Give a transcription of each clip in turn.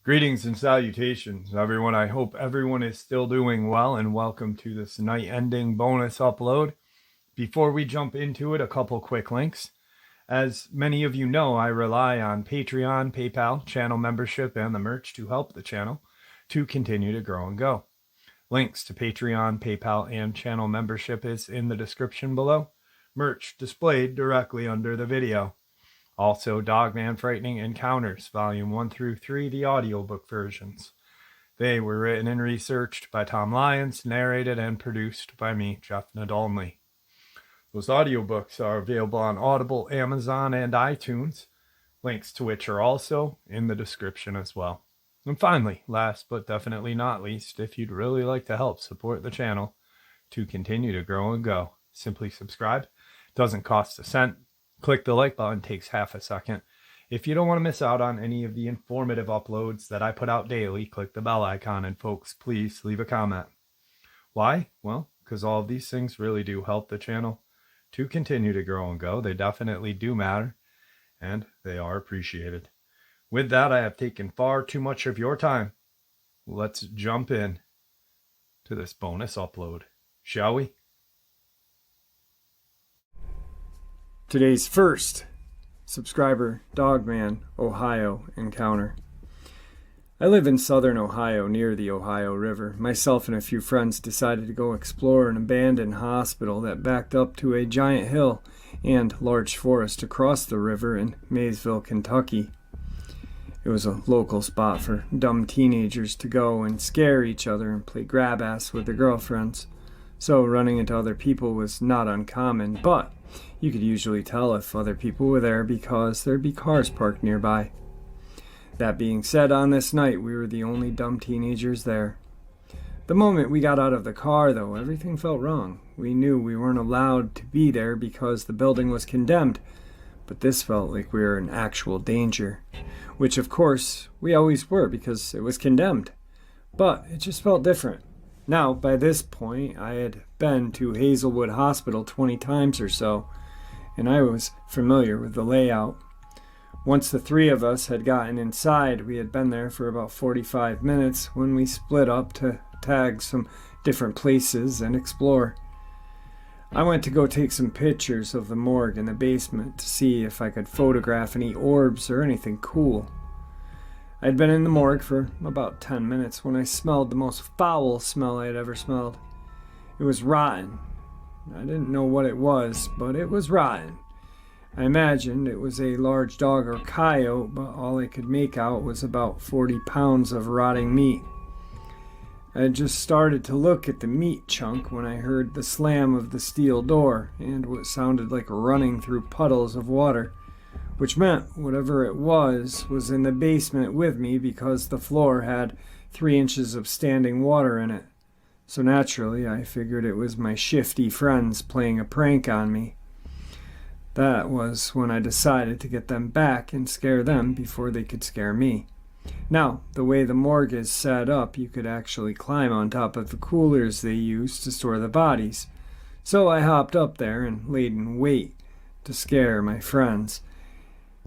Greetings and salutations, everyone. I hope everyone is still doing well, and welcome to this night-ending bonus upload. Before we jump into it, a couple quick links. As many of you know, I rely on Patreon, PayPal, channel membership, and the merch to help the channel to continue to grow and go. Links to Patreon, PayPal, and channel membership is in the description below. Merch displayed directly under the video. Also, Dogman Frightening Encounters, Volume 1 through 3, the audiobook versions. They were written and researched by Tom Lyons, narrated and produced by me, Jeff Nadolny. Those audiobooks are available on Audible, Amazon, and iTunes, links to which are also in the description as well. And finally, last but definitely not least, if you'd really like to help support the channel to continue to grow and go, simply subscribe. It doesn't cost a cent. Click the like button, takes half a second. If you don't want to miss out on any of the informative uploads that I put out daily, click the bell icon, and folks, please leave a comment. Why? Well, because all of these things really do help the channel to continue to grow and go. They definitely do matter, and they are appreciated. With that, I have taken far too much of your time. Let's jump in to this bonus upload, shall we? Today's first subscriber, Dogman, Ohio encounter. I live in southern Ohio near the Ohio River. Myself and a few friends decided to go explore an abandoned hospital that backed up to a giant hill and large forest across the river in Maysville, Kentucky. It was a local spot for dumb teenagers to go and scare each other and play grab-ass with their girlfriends. So running into other people was not uncommon, but you could usually tell if other people were there because there'd be cars parked nearby. That being said, on this night, we were the only dumb teenagers there. The moment we got out of the car, though, everything felt wrong. We knew we weren't allowed to be there because the building was condemned, but this felt like we were in actual danger, which of course we always were because it was condemned. But it just felt different. Now, by this point, I had been to Hazelwood Hospital 20 times or so, and I was familiar with the layout. Once the three of us had gotten inside, we had been there for about 45 minutes when we split up to tag some different places and explore. I went to go take some pictures of the morgue in the basement to see if I could photograph any orbs or anything cool. I'd been in the morgue for about 10 minutes when I smelled the most foul smell I had ever smelled. It was rotten. I didn't know what it was, but it was rotten. I imagined it was a large dog or coyote, but all I could make out was about 40 pounds of rotting meat. I had just started to look at the meat chunk when I heard the slam of the steel door and what sounded like running through puddles of water, which meant whatever it was in the basement with me because the floor had 3 inches of standing water in it. So naturally, I figured it was my shifty friends playing a prank on me. That was when I decided to get them back and scare them before they could scare me. Now, the way the morgue is set up, you could actually climb on top of the coolers they use to store the bodies. So I hopped up there and laid in wait to scare my friends.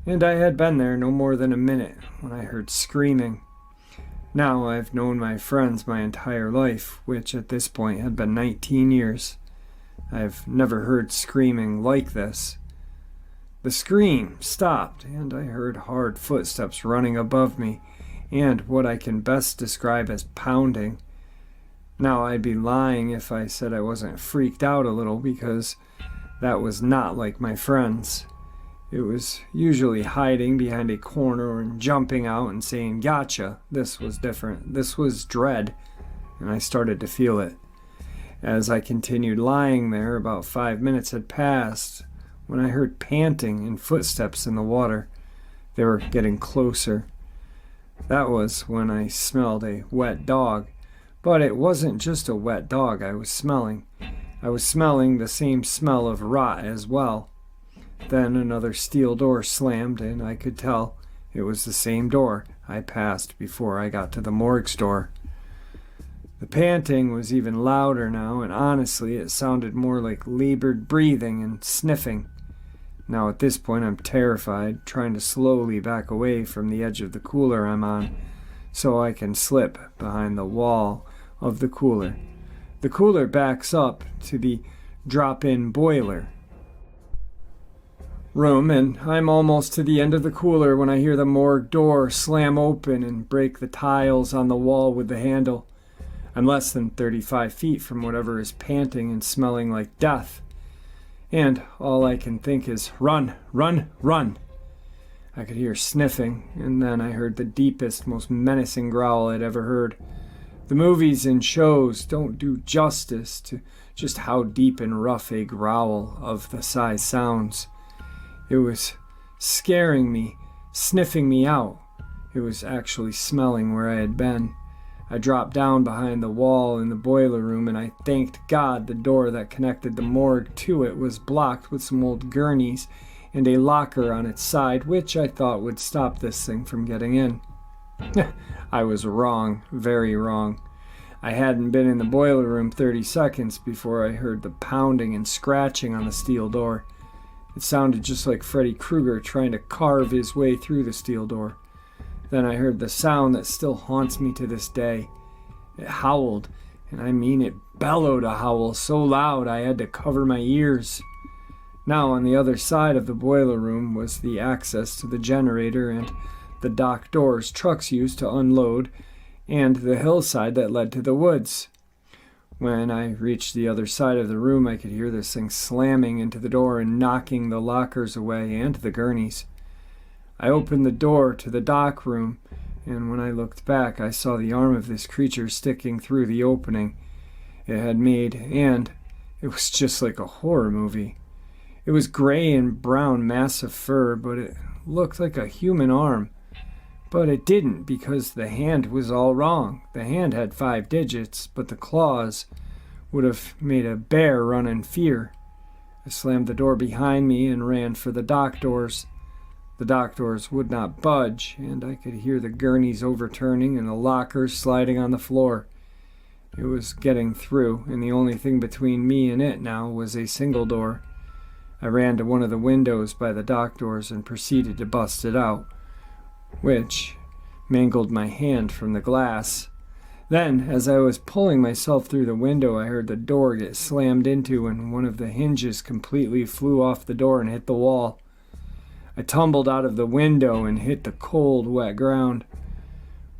And I had been there no more than a minute when I heard screaming. Now I've known my friends my entire life, which at this point had been 19 years. I've never heard screaming like this. The scream stopped, and I heard hard footsteps running above me, and what I can best describe as pounding. Now I'd be lying if I said I wasn't freaked out a little, because that was not like my friends. It was usually hiding behind a corner and jumping out and saying, "Gotcha." This was different. This was dread, and I started to feel it. As I continued lying there, about 5 minutes had passed when I heard panting and footsteps in the water. They were getting closer. That was when I smelled a wet dog. But it wasn't just a wet dog I was smelling. I was smelling the same smell of rot as well. Then another steel door slammed, and I could tell it was the same door I passed before I got to the morgue store. The panting was even louder now, and honestly, it sounded more like labored breathing and sniffing. Now at this point, I'm terrified, trying to slowly back away from the edge of the cooler I'm on, so I can slip behind the wall of the cooler. The cooler backs up to the drop-in boiler room, and I'm almost to the end of the cooler when I hear the morgue door slam open and break the tiles on the wall with the handle. I'm less than 35 feet from whatever is panting and smelling like death, and all I can think is, run, run, run. I could hear sniffing, and then I heard the deepest, most menacing growl I'd ever heard. The movies and shows don't do justice to just how deep and rough a growl of the size sounds. It was scaring me, sniffing me out. It was actually smelling where I had been. I dropped down behind the wall in the boiler room, and I thanked God the door that connected the morgue to it was blocked with some old gurneys and a locker on its side, which I thought would stop this thing from getting in. I was wrong, very wrong. I hadn't been in the boiler room 30 seconds before I heard the pounding and scratching on the steel door. It sounded just like Freddy Krueger trying to carve his way through the steel door. Then I heard the sound that still haunts me to this day. It howled, and I mean it bellowed a howl so loud I had to cover my ears. Now on the other side of the boiler room was the access to the generator and the dock doors trucks used to unload, and the hillside that led to the woods. When I reached the other side of the room, I could hear this thing slamming into the door and knocking the lockers away and the gurneys. I opened the door to the dock room, and when I looked back, I saw the arm of this creature sticking through the opening it had made, and it was just like a horror movie. It was gray and brown, massive fur, but it looked like a human arm. But it didn't, because the hand was all wrong. The hand had 5 digits, but the claws would have made a bear run in fear. I slammed the door behind me and ran for the dock doors. The dock doors would not budge, and I could hear the gurneys overturning and the lockers sliding on the floor. It was getting through, and the only thing between me and it now was a single door. I ran to one of the windows by the dock doors and proceeded to bust it out, which mangled my hand from the glass. Then, as I was pulling myself through the window, I heard the door get slammed into, and one of the hinges completely flew off the door and hit the wall. I tumbled out of the window and hit the cold, wet ground.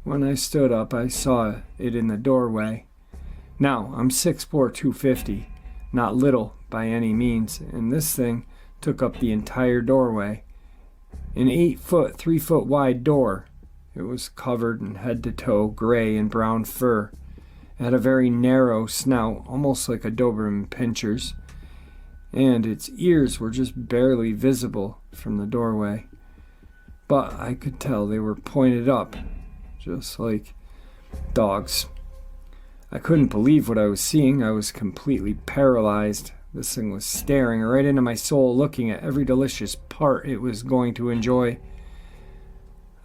When I stood up, I saw it in the doorway. Now, I'm 6'4", 250, not little by any means, and this thing took up the entire doorway. An 8-foot, 3-foot wide door. It was covered in head to toe gray and brown fur. It had a very narrow snout, almost like a Doberman Pinscher's, and its ears were just barely visible from the doorway. But I could tell they were pointed up, just like dogs. I couldn't believe what I was seeing. I was completely paralyzed. This thing was staring right into my soul, looking at every delicious part it was going to enjoy.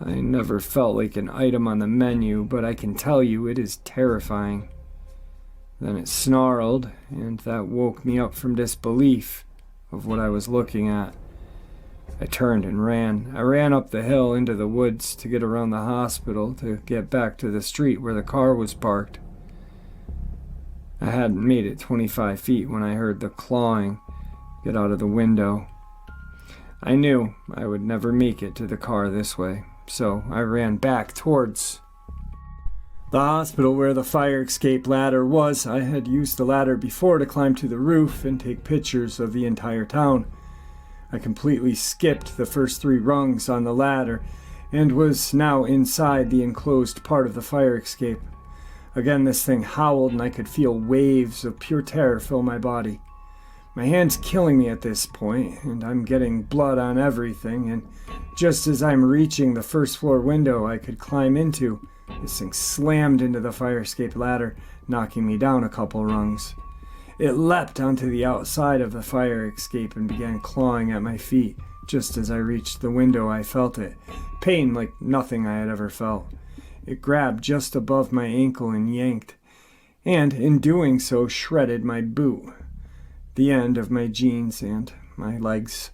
I never felt like an item on the menu, but I can tell you it is terrifying. Then it snarled, and that woke me up from disbelief of what I was looking at. I turned and ran. I ran up the hill into the woods to get around the hospital to get back to the street where the car was parked. I hadn't made it 25 feet when I heard the clawing get out of the window. I knew I would never make it to the car this way, so I ran back towards the hospital where the fire escape ladder was. I had used the ladder before to climb to the roof and take pictures of the entire town. I completely skipped the first 3 rungs on the ladder and was now inside the enclosed part of the fire escape. Again, this thing howled, and I could feel waves of pure terror fill my body. My hand's killing me at this point, and I'm getting blood on everything, and just as I'm reaching the first floor window I could climb into, this thing slammed into the fire escape ladder, knocking me down a couple rungs. It leapt onto the outside of the fire escape and began clawing at my feet. Just as I reached the window, I felt it. Pain like nothing I had ever felt. It grabbed just above my ankle and yanked. and in doing so shredded my boot, the end of my jeans, and my legs.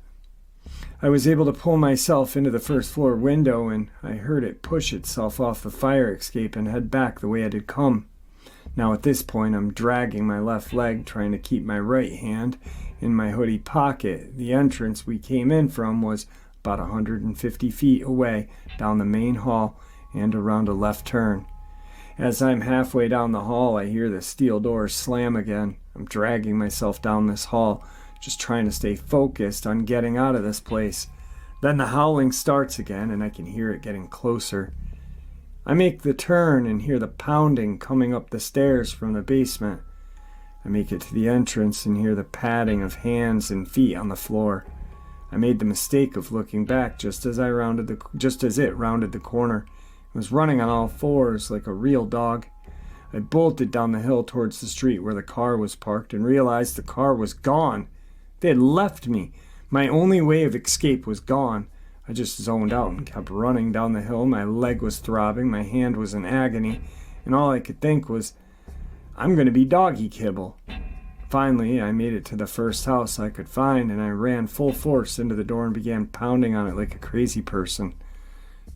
I was able to pull myself into the first floor window, and I heard it push itself off the fire escape and head back the way it had come. Now at this point I'm dragging my left leg, trying to keep my right hand in my hoodie pocket. The entrance we came in from was about 150 feet away down the main hall and around a left turn. As I'm halfway down the hall, I hear the steel doors slam again. I'm dragging myself down this hall, just trying to stay focused on getting out of this place. Then the howling starts again, and I can hear it getting closer. I make the turn and hear the pounding coming up the stairs from the basement. I make it to the entrance and hear the padding of hands and feet on the floor. I made the mistake of looking back just as it rounded the corner. It was running on all fours like a real dog. I bolted down the hill towards the street where the car was parked and realized the car was gone. They had left me. My only way of escape was gone. I just zoned out and kept running down the hill. My leg was throbbing, my hand was in agony, and all I could think was, I'm going to be doggy kibble. Finally, I made it to the first house I could find, and I ran full force into the door and began pounding on it like a crazy person.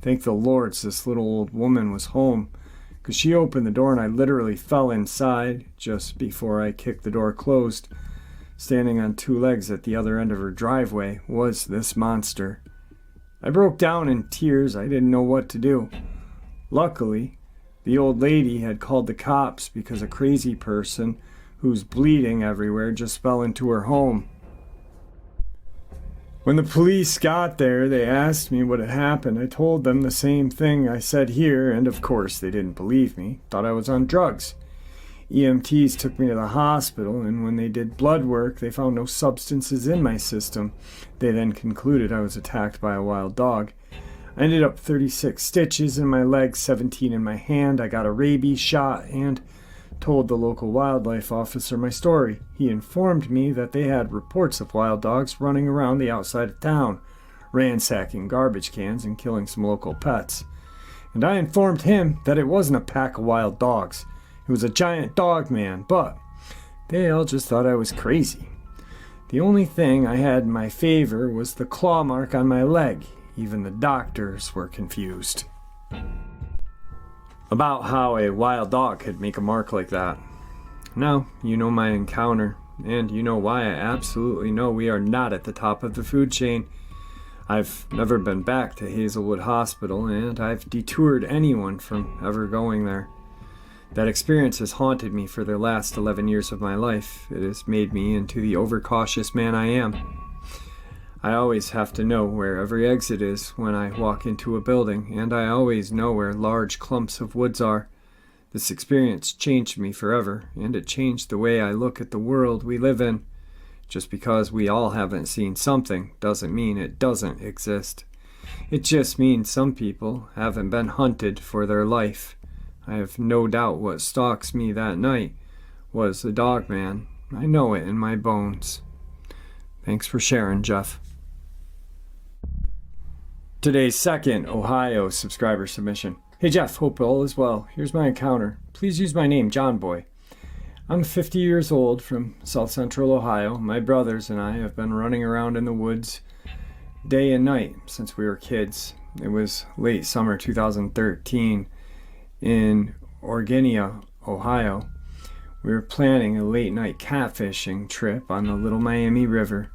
Thank the Lord this little old woman was home, because she opened the door and I literally fell inside just before I kicked the door closed. Standing on two legs at the other end of her driveway was this monster. I broke down in tears. I didn't know what to do. Luckily, the old lady had called the cops because a crazy person who's bleeding everywhere just fell into her home. When the police got there, they asked me what had happened. I told them the same thing I said here, and of course they didn't believe me, thought I was on drugs. EMTs took me to the hospital, and when they did blood work, they found no substances in my system. They then concluded I was attacked by a wild dog. I ended up 36 stitches in my leg, 17 in my hand. I got a rabies shot and told the local wildlife officer my story. He informed me that they had reports of wild dogs running around the outside of town, ransacking garbage cans and killing some local pets. And I informed him that it wasn't a pack of wild dogs. It was a giant Dogman, but they all just thought I was crazy. The only thing I had in my favor was the claw mark on my leg. Even the doctors were confused about how a wild dog could make a mark like that. Now, you know my encounter, and you know why I absolutely know we are not at the top of the food chain. I've never been back to Hazelwood Hospital, and I've detoured anyone from ever going there. That experience has haunted me for the last 11 years of my life. It has made me into the overcautious man I am. I always have to know where every exit is when I walk into a building, and I always know where large clumps of woods are. This experience changed me forever, and it changed the way I look at the world we live in. Just because we all haven't seen something doesn't mean it doesn't exist. It just means some people haven't been hunted for their life. I have no doubt what stalks me that night was the Dogman. I know it in my bones. Thanks for sharing, Jeff. Today's second Ohio subscriber submission. Hey Jeff, hope all is well. Here's my encounter. Please use my name, John Boy. I'm 50 years old from South Central Ohio. My brothers and I have been running around in the woods day and night since we were kids. It was late summer 2013 in Orgenia, Ohio. We were planning a late night catfishing trip on the Little Miami River.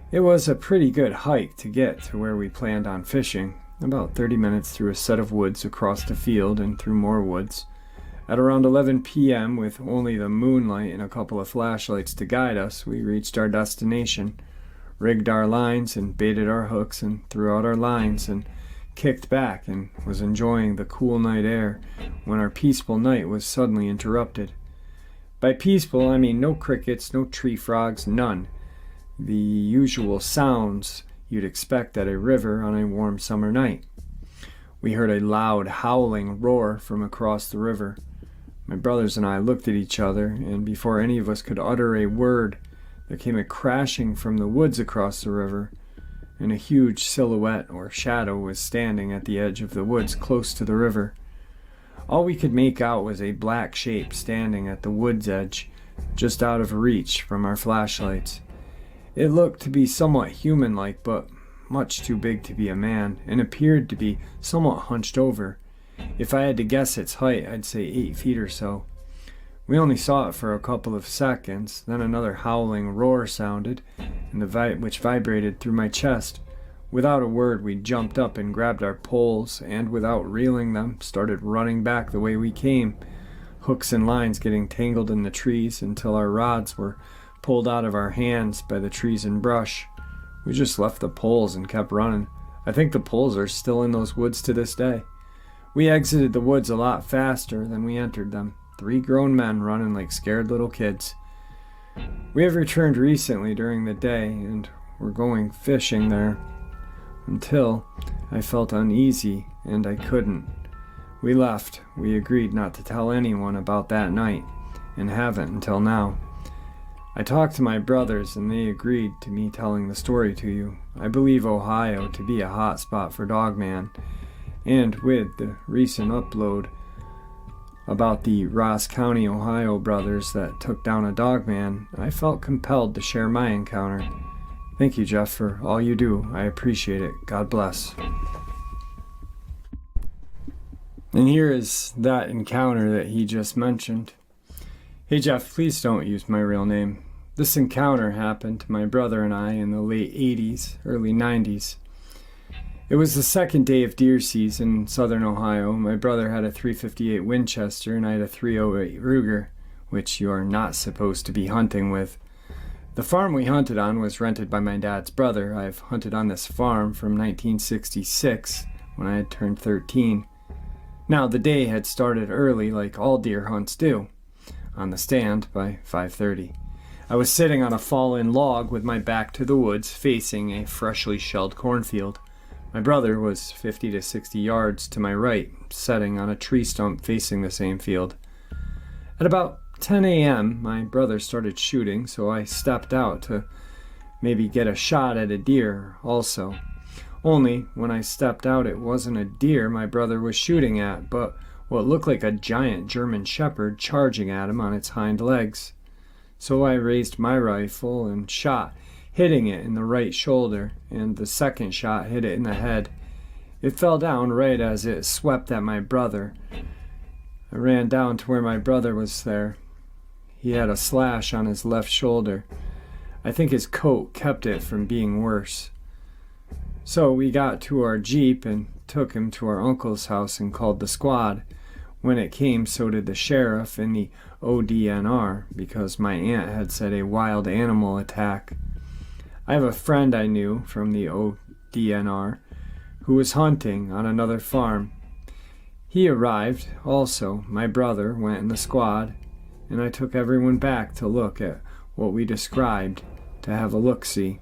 It was a pretty good hike to get to where we planned on fishing, about 30 minutes through a set of woods across the field and through more woods. At around 11 p.m., with only the moonlight and a couple of flashlights to guide us, we reached our destination, rigged our lines and baited our hooks and threw out our lines and kicked back and was enjoying the cool night air when our peaceful night was suddenly interrupted. By peaceful, I mean no crickets, no tree frogs, none. The usual sounds you'd expect at a river on a warm summer night. We heard a loud howling roar from across the river. My brothers and I looked at each other, and before any of us could utter a word, there came a crashing from the woods across the river, and a huge silhouette or shadow was standing at the edge of the woods close to the river. All we could make out was a black shape standing at the wood's edge, just out of reach from our flashlights. It looked to be somewhat human-like, but much too big to be a man, and appeared to be somewhat hunched over. If I had to guess its height, I'd say 8 feet or so. We only saw it for a couple of seconds, then another howling roar sounded, and which vibrated through my chest. Without a word, we jumped up and grabbed our poles, and without reeling them, started running back the way we came, hooks and lines getting tangled in the trees until our rods were pulled out of our hands by the trees and brush. We just left the poles and kept running. I think the poles are still in those woods to this day. We exited the woods a lot faster than we entered them. 3 grown men running like scared little kids. We have returned recently during the day and were going fishing there until I felt uneasy and I couldn't. We left. We agreed not to tell anyone about that night and haven't until now. I talked to my brothers and they agreed to me telling the story to you. I believe Ohio to be a hot spot for Dogman, and with the recent upload about the Ross County, Ohio brothers that took down a Dogman, I felt compelled to share my encounter. Thank you, Jeff, for all you do. I appreciate it. God bless. And here is that encounter that he just mentioned. Hey, Jeff, please don't use my real name. This encounter happened to my brother and I in the late 80s, early 90s. It was the second day of deer season in southern Ohio. My brother had a .358 Winchester and I had a .308 Ruger, which you are not supposed to be hunting with. The farm we hunted on was rented by my dad's brother. I've hunted on this farm from 1966 when I had turned 13. Now, the day had started early like all deer hunts do, on the stand by 5:30. I was sitting on a fallen log with my back to the woods facing a freshly shelled cornfield. My brother was 50 to 60 yards to my right, sitting on a tree stump facing the same field. At about 10 a.m., my brother started shooting, so I stepped out to maybe get a shot at a deer also. Only, when I stepped out, it wasn't a deer my brother was shooting at, but what looked like a giant German shepherd charging at him on its hind legs. So I raised my rifle and shot, hitting it in the right shoulder, and the second shot hit it in the head. It fell down right as it swept at my brother. I ran down to where my brother was there. He had a slash on his left shoulder. I think his coat kept it from being worse. So we got to our Jeep and took him to our uncle's house and called the squad. When it came, so did the sheriff and the ODNR, because my aunt had said a wild animal attack. I have a friend I knew from the ODNR who was hunting on another farm. He arrived also. My brother went in the squad, and I took everyone back to look at what we described, to have a look-see.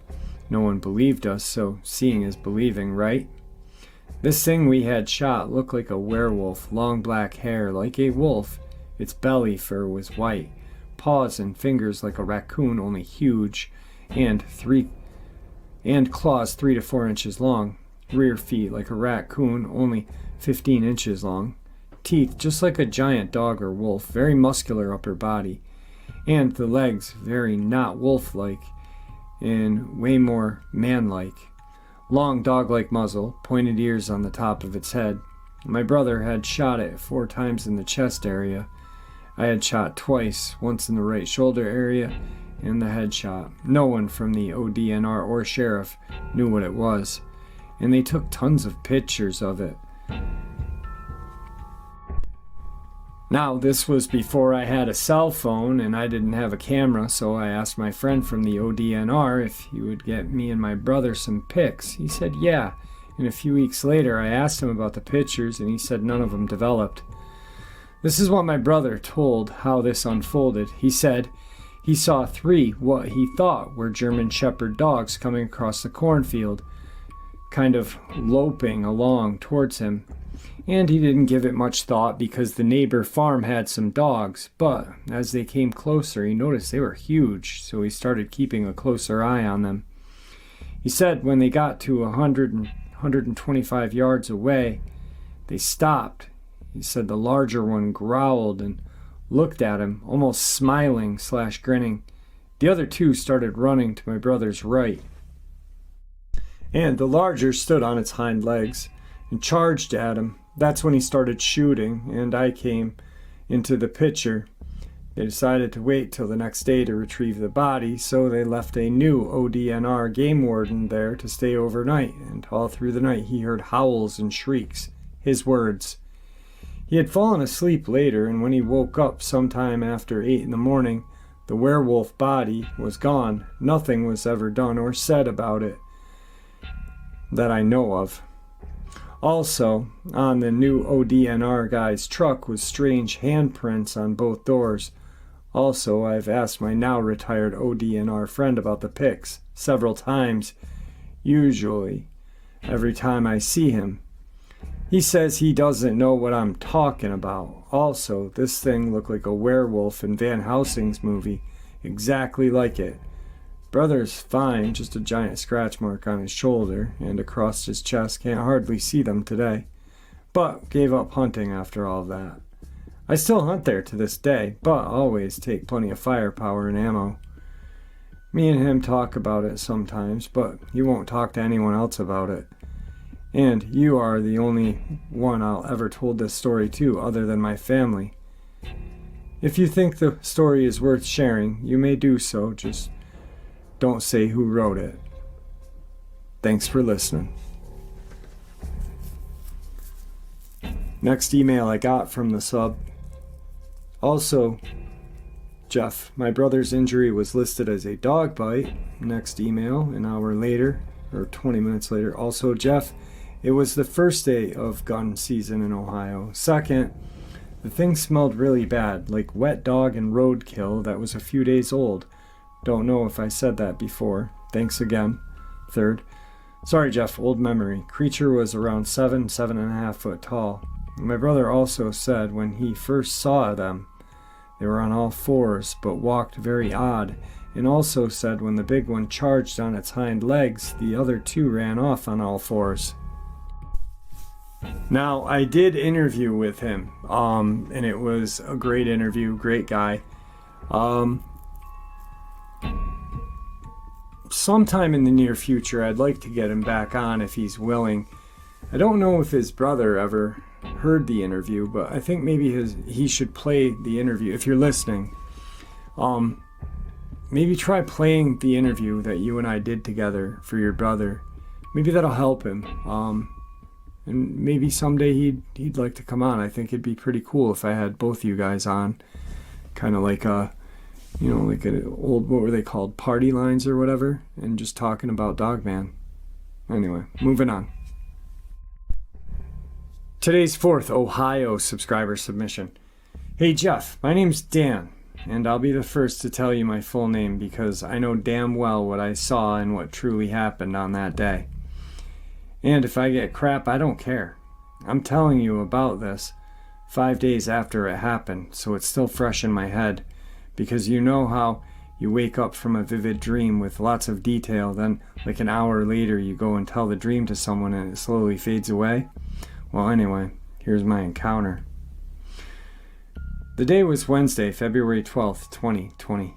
No one believed us, so seeing is believing, right? This thing we had shot looked like a werewolf, long black hair like a wolf. Its belly fur was white, paws and fingers like a raccoon, only huge, and claws 3 to 4 inches long. Rear feet like a raccoon, only 15 inches long. Teeth just like a giant dog or wolf, very muscular upper body. And the legs very not wolf-like and way more man-like. Long dog-like muzzle, pointed ears on the top of its head. My brother had shot it 4 times in the chest area. I had shot twice, once in the right shoulder area and the headshot. No one from the ODNR or sheriff knew what it was, and they took tons of pictures of it. Now, this was before I had a cell phone and I didn't have a camera, so I asked my friend from the ODNR if he would get me and my brother some pics. He said yeah, and a few weeks later I asked him about the pictures and he said none of them developed. This is what my brother told how this unfolded. He said he saw 3 what he thought were German Shepherd dogs coming across the cornfield, kind of loping along towards him. And he didn't give it much thought because the neighbor farm had some dogs, but as they came closer he noticed they were huge, so he started keeping a closer eye on them. He said when they got to 125 yards away, they stopped He said the larger one growled and looked at him, almost smiling/grinning. The other two started running to my brother's right, and the larger stood on its hind legs and charged at him. That's when he started shooting, and I came into the picture. They decided to wait till the next day to retrieve the body, so they left a new ODNR game warden there to stay overnight, and all through the night he heard howls and shrieks. His words. He had fallen asleep later, and when he woke up sometime after 8 in the morning, the werewolf body was gone. Nothing was ever done or said about it that I know of. Also, on the new ODNR guy's truck was strange handprints on both doors. Also, I've asked my now retired ODNR friend about the pics several times, usually every time I see him. He says he doesn't know what I'm talking about. Also, this thing looked like a werewolf in Van Helsing's movie, exactly like it. Brother's fine, just a giant scratch mark on his shoulder and across his chest. Can't hardly see them today, but gave up hunting after all that. I still hunt there to this day, but always take plenty of firepower and ammo. Me and him talk about it sometimes, but he won't talk to anyone else about it. And you are the only one I'll ever told this story to other than my family. If you think the story is worth sharing, you may do so, just don't say who wrote it. Thanks for listening. Next email I got from the sub. Also, Jeff, my brother's injury was listed as a dog bite. Next email, an hour later, or 20 minutes later. Also, Jeff, it was the first day of gun season in Ohio. Second, the thing smelled really bad, like wet dog and roadkill that was a few days old. Don't know if I said that before. Thanks again. Third, sorry Jeff, old memory. Creature was around 7.5 foot tall. My brother also said when he first saw them, they were on all fours, but walked very odd, and also said when the big one charged on its hind legs, the other two ran off on all fours. Now, I did interview with him, and it was a great interview, great guy. Sometime in the near future, I'd like to get him back on if he's willing. I don't know if his brother ever heard the interview, but I think maybe he should play the interview. If you're listening, maybe try playing the interview that you and I did together for your brother. Maybe that'll help him. And maybe someday he'd like to come on. I think it'd be pretty cool if I had both you guys on, kind of like like an old, what were they called, party lines or whatever, and just talking about Dogman. Anyway, moving on. Today's fourth Ohio subscriber submission. Hey Jeff, my name's Dan, and I'll be the first to tell you my full name because I know damn well what I saw and what truly happened on that day. And if I get crap, I don't care. I'm telling you about this 5 days after it happened, so it's still fresh in my head, because you know how you wake up from a vivid dream with lots of detail, then like an hour later you go and tell the dream to someone and it slowly fades away? Well, anyway, here's my encounter. The day was Wednesday, February 12th, 2020.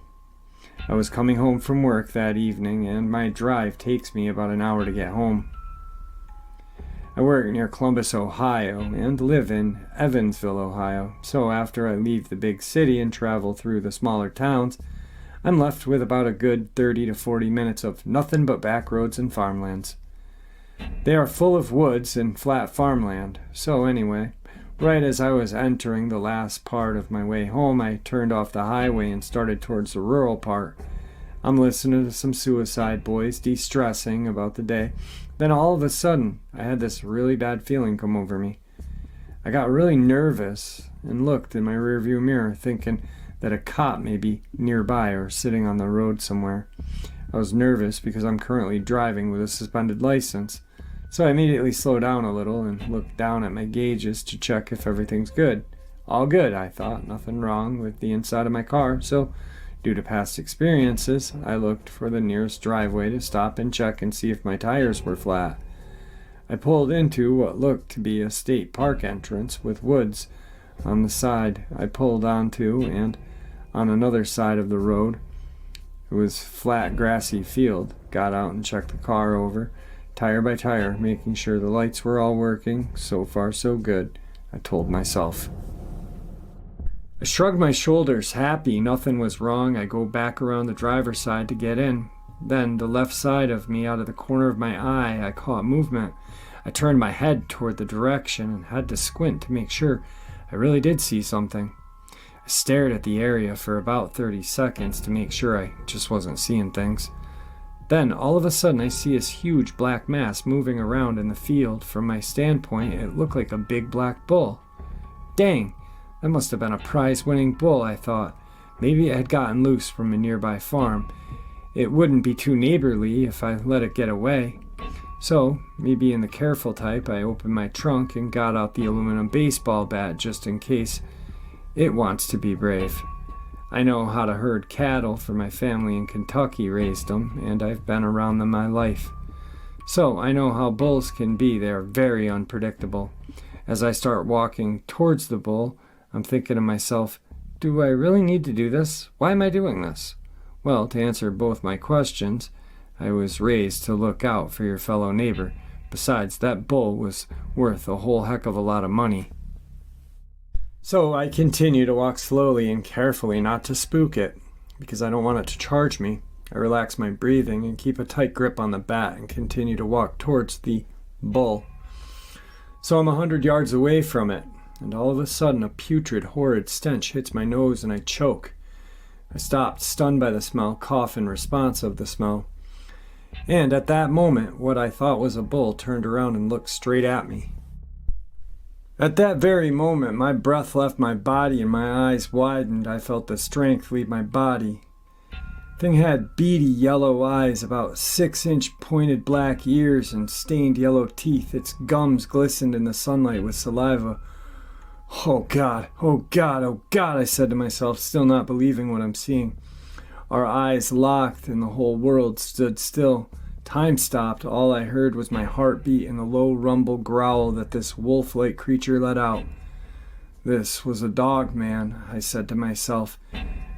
I was coming home from work that evening, and my drive takes me about an hour to get home. I work near Columbus, Ohio, and live in Evansville, Ohio, so after I leave the big city and travel through the smaller towns, I'm left with about a good 30 to 40 minutes of nothing but back roads and farmlands. They are full of woods and flat farmland, so anyway, right as I was entering the last part of my way home, I turned off the highway and started towards the rural part. I'm listening to some Suicide Boys, de-stressing about the day. Then all of a sudden, I had this really bad feeling come over me. I got really nervous and looked in my rearview mirror, thinking that a cop may be nearby or sitting on the road somewhere. I was nervous because I'm currently driving with a suspended license, so I immediately slowed down a little and looked down at my gauges to check if everything's good. All good, I thought. Nothing wrong with the inside of my car, so due to past experiences, I looked for the nearest driveway to stop and check and see if my tires were flat. I pulled into what looked to be a state park entrance with woods on the side I pulled onto, and on another side of the road it was flat grassy field. Got out and checked the car over, tire by tire, making sure the lights were all working. So far so good, I told myself. I shrugged my shoulders, happy nothing was wrong. I go back around the driver's side to get in. Then the left side of me, out of the corner of my eye, I caught movement. I turned my head toward the direction and had to squint to make sure I really did see something. I stared at the area for about 30 seconds to make sure I just wasn't seeing things. Then, all of a sudden, I see this huge black mass moving around in the field. From my standpoint, it looked like a big black bull. Dang, that must have been a prize-winning bull, I thought. Maybe it had gotten loose from a nearby farm. It wouldn't be too neighborly if I let it get away. So, me being the careful type, I opened my trunk and got out the aluminum baseball bat just in case it wants to be brave. I know how to herd cattle, for my family in Kentucky raised them, and I've been around them my life. So I know how bulls can be. They are very unpredictable. As I start walking towards the bull, I'm thinking to myself, do I really need to do this? Why am I doing this? Well, to answer both my questions, I was raised to look out for your fellow neighbor. Besides, that bull was worth a whole heck of a lot of money. So I continue to walk slowly and carefully, not to spook it, because I don't want it to charge me. I relax my breathing and keep a tight grip on the bat and continue to walk towards the bull. So I'm 100 yards away from it, and all of a sudden a putrid, horrid stench hits my nose and I choke. I stopped, stunned by the smell, cough in response of the smell. And at that moment, what I thought was a bull turned around and looked straight at me. At that very moment, my breath left my body and my eyes widened. I felt the strength leave my body. Thing had beady yellow eyes, about 6-inch pointed black ears, and stained yellow teeth. Its gums glistened in the sunlight with saliva. Oh God, oh God, oh God, I said to myself, still not believing what I'm seeing. Our eyes locked and the whole world stood still. Time stopped. All I heard was my heartbeat and the low rumble growl that this wolf-like creature let out. This was a Dogman, I said to myself.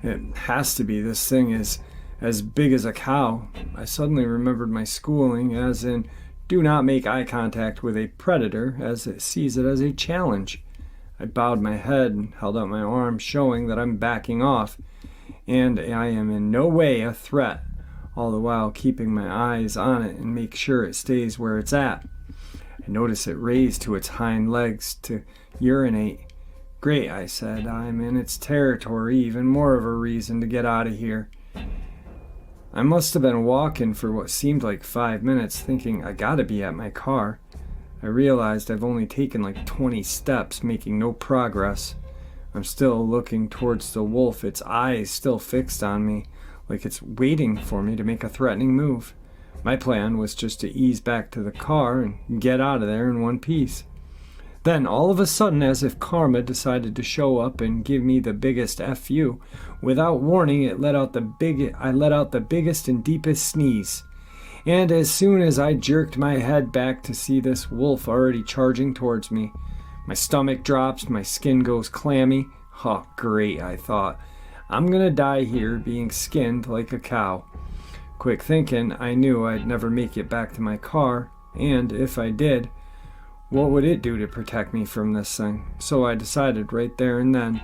It has to be. This thing is as big as a cow. I suddenly remembered my schooling, as in, do not make eye contact with a predator, as it sees it as a challenge. I bowed my head and held out my arm, showing that I'm backing off, and I am in no way a threat, all the while keeping my eyes on it and make sure it stays where it's at. I notice it raised to its hind legs to urinate. Great, I said, I'm in its territory, even more of a reason to get out of here. I must have been walking for what seemed like 5 minutes, thinking I gotta be at my car. I realized I've only taken like 20 steps, making no progress. I'm still looking towards the wolf, its eyes still fixed on me, like it's waiting for me to make a threatening move. My plan was just to ease back to the car and get out of there in one piece. Then, all of a sudden, as if karma decided to show up and give me the biggest FU, without warning, I let out the biggest and deepest sneeze. And as soon as I jerked my head back to see this wolf already charging towards me, my stomach drops, my skin goes clammy. Oh, great, I thought. I'm gonna die here being skinned like a cow. Quick thinking, I knew I'd never make it back to my car, and if I did, what would it do to protect me from this thing? So I decided right there and then,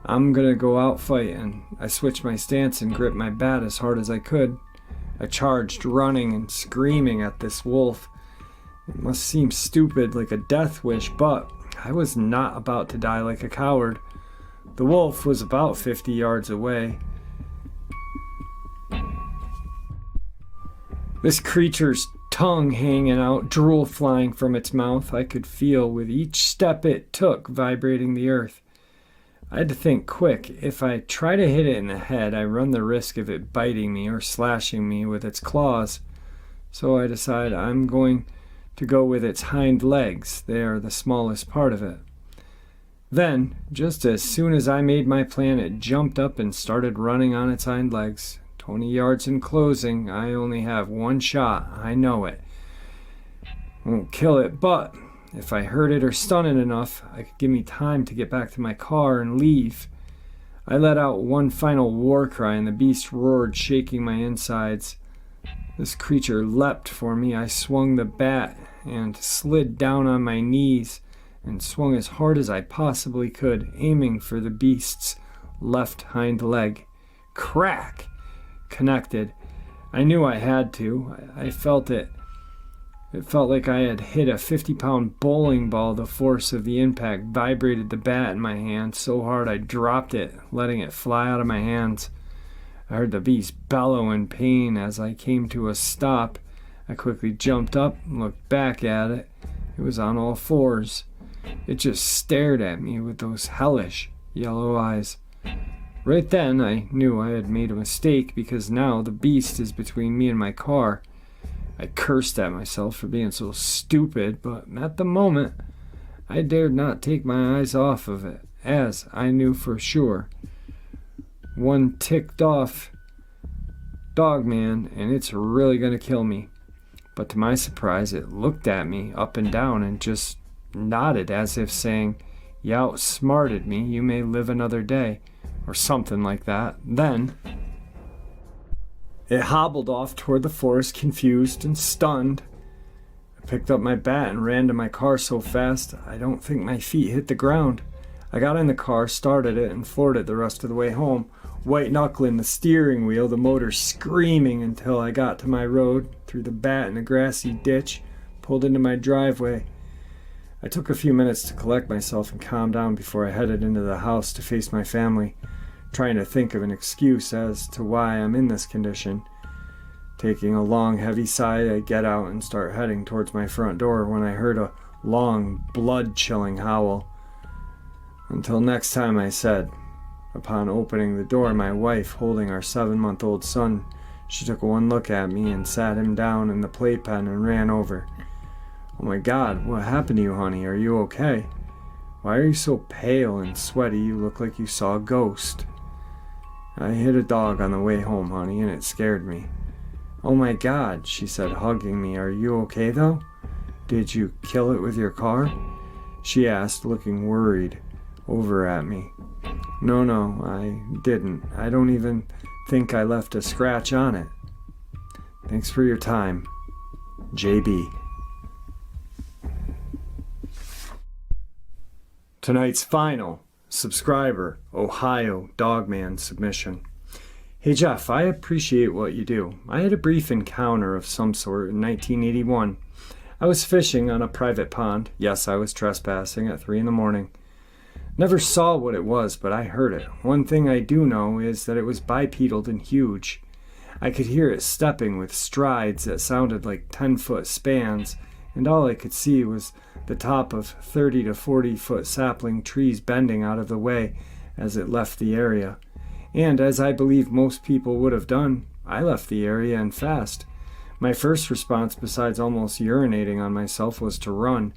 I'm gonna go out fighting. I switched my stance and gripped my bat as hard as I could. I charged, running and screaming at this wolf. It must seem stupid, like a death wish, but I was not about to die like a coward. The wolf was about 50 yards away. This creature's tongue hanging out, drool flying from its mouth, I could feel with each step it took vibrating the earth. I had to think quick. If I try to hit it in the head, I run the risk of it biting me or slashing me with its claws. So I decide I'm going to go with its hind legs. They are the smallest part of it. Then, just as soon as I made my plan, it jumped up and started running on its hind legs. 20 yards in closing. I only have one shot. I know it. Won't kill it, but if I hurt it or stun it enough, it could give me time to get back to my car and leave. I let out one final war cry and the beast roared, shaking my insides. This creature leapt for me. I swung the bat and slid down on my knees and swung as hard as I possibly could, aiming for the beast's left hind leg. Crack! Connected. I knew I had to. I felt it. It felt like I had hit a 50-pound bowling ball. The force of the impact vibrated the bat in my hand so hard I dropped it, letting it fly out of my hands. I heard the beast bellow in pain as I came to a stop. I quickly jumped up and looked back at it. It was on all fours. It just stared at me with those hellish yellow eyes. Right then, I knew I had made a mistake because now the beast is between me and my car. I cursed at myself for being so stupid, but at the moment, I dared not take my eyes off of it, as I knew for sure. One ticked off Dogman, and it's really going to kill me. But to my surprise, it looked at me up and down and just nodded as if saying, "You outsmarted me, you may live another day," or something like that. Then it hobbled off toward the forest, confused and stunned. I picked up my bat and ran to my car so fast I don't think my feet hit the ground. I got in the car, started it, and floored it the rest of the way home, white-knuckling the steering wheel, the motor screaming until I got to my road, threw the bat in a grassy ditch, pulled into my driveway. I took a few minutes to collect myself and calm down before I headed into the house to face my family, trying to think of an excuse as to why I'm in this condition. Taking a long, heavy sigh, I get out and start heading towards my front door when I heard a long, blood-chilling howl. Until next time, I said. Upon opening the door, my wife, holding our 7-month-old son, she took one look at me and sat him down in the playpen and ran over. "Oh my God, what happened to you, honey? Are you okay? Why are you so pale and sweaty? You look like you saw a ghost." "I hit a dog on the way home, honey, and it scared me." "Oh my God," she said, hugging me. "Are you okay, though? Did you kill it with your car?" she asked, looking worried over at me. No, I didn't. I don't even think I left a scratch on it. Thanks for your time, JB. Tonight's final subscriber, Ohio Dogman submission. Hey Jeff, I appreciate what you do. I had a brief encounter of some sort in 1981. I was fishing on a private pond. Yes, I was trespassing at 3 a.m. Never saw what it was, but I heard it. One thing I do know is that it was bipedal and huge. I could hear it stepping with strides that sounded like 10-foot spans, and all I could see was the top of 30 to 40-foot sapling trees bending out of the way as it left the area. And as I believe most people would have done, I left the area and fast. My first response, besides almost urinating on myself, was to run.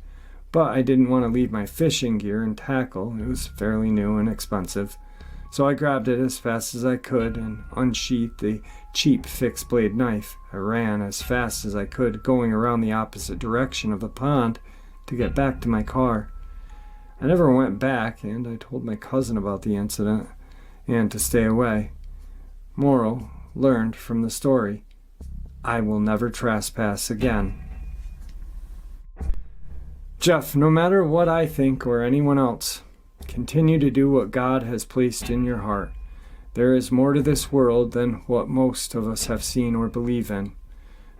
But I didn't want to leave my fishing gear and tackle. It was fairly new and expensive. So I grabbed it as fast as I could and unsheathed the cheap fixed blade knife. I ran as fast as I could, going around the opposite direction of the pond to get back to my car. I never went back, and I told my cousin about the incident and to stay away. Moral learned from the story: I will never trespass again. Jeff, no matter what I think or anyone else, continue to do what God has placed in your heart. There is more to this world than what most of us have seen or believe in.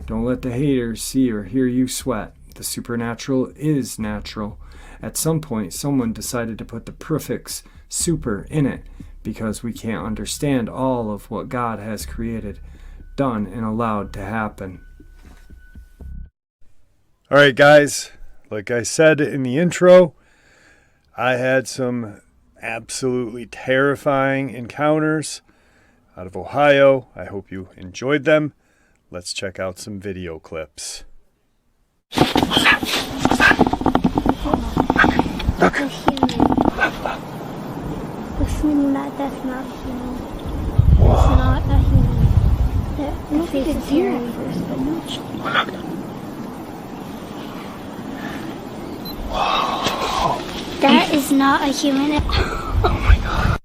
Don't let the haters see or hear you sweat. The supernatural is natural. At some point, someone decided to put the prefix super in it because we can't understand all of what God has created, done, and allowed to happen. All right, guys. Like I said in the intro, I had some absolutely terrifying encounters out of Ohio. I hope you enjoyed them. Let's check out some video clips. Look. Listening that that's not human. It's not a human. I don't think it's here at first, but not sure. is not a human. Oh my god.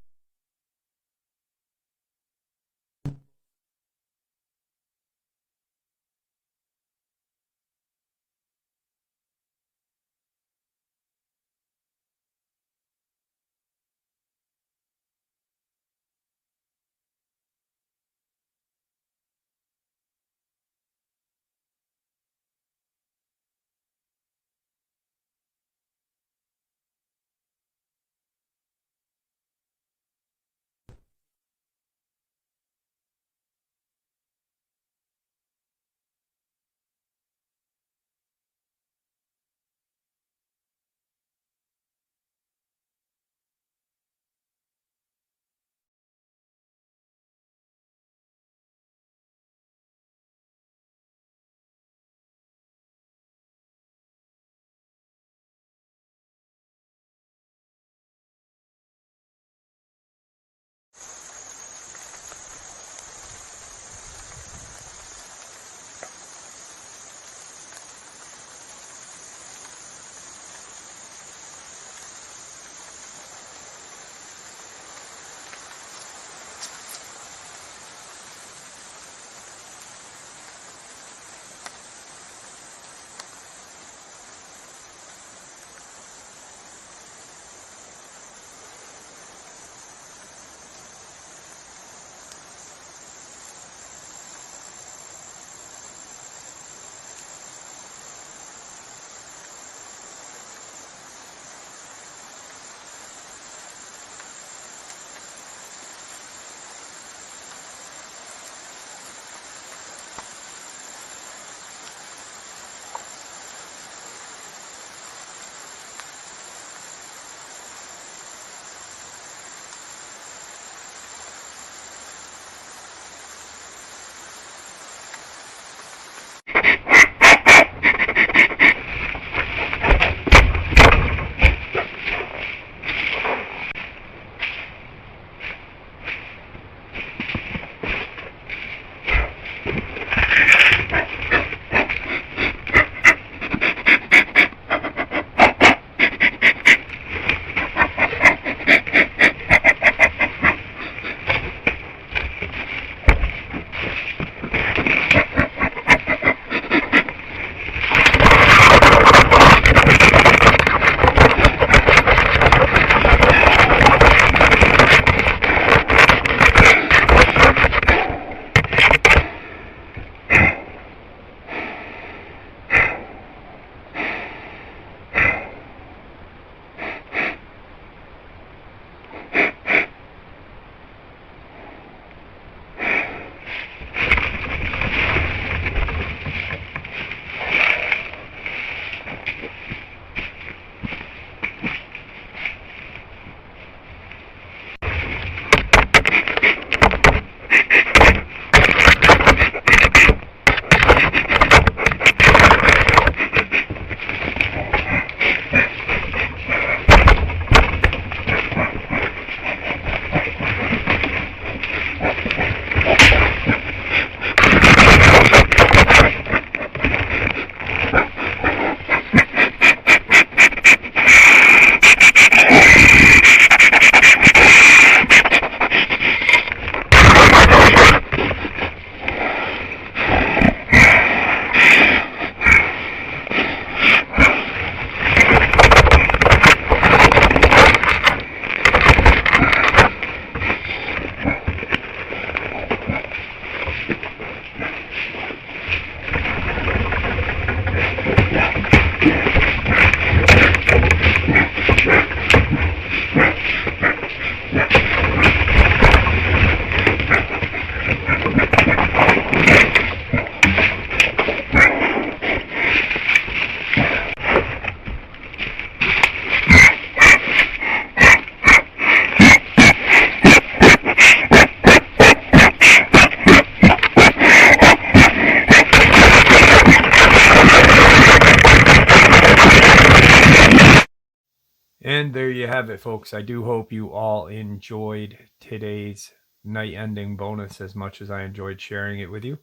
And there you have it, folks. I do hope you all enjoyed today's night ending bonus as much as I enjoyed sharing it with you.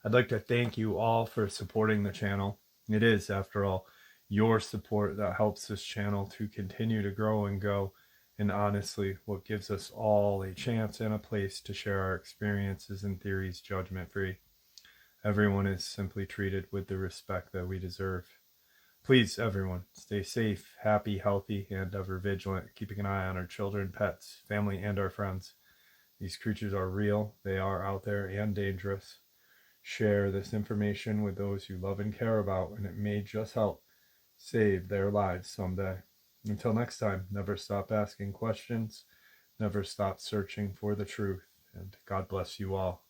I'd like to thank you all for supporting the channel. It is, after all, your support that helps this channel to continue to grow and go, and honestly, what gives us all a chance and a place to share our experiences and theories judgment-free. Everyone is simply treated with the respect that we deserve. Please, everyone, stay safe, happy, healthy, and ever vigilant, keeping an eye on our children, pets, family, and our friends. These creatures are real, they are out there and dangerous. Share this information with those you love and care about, and it may just help save their lives someday. Until next time, never stop asking questions, never stop searching for the truth, and God bless you all.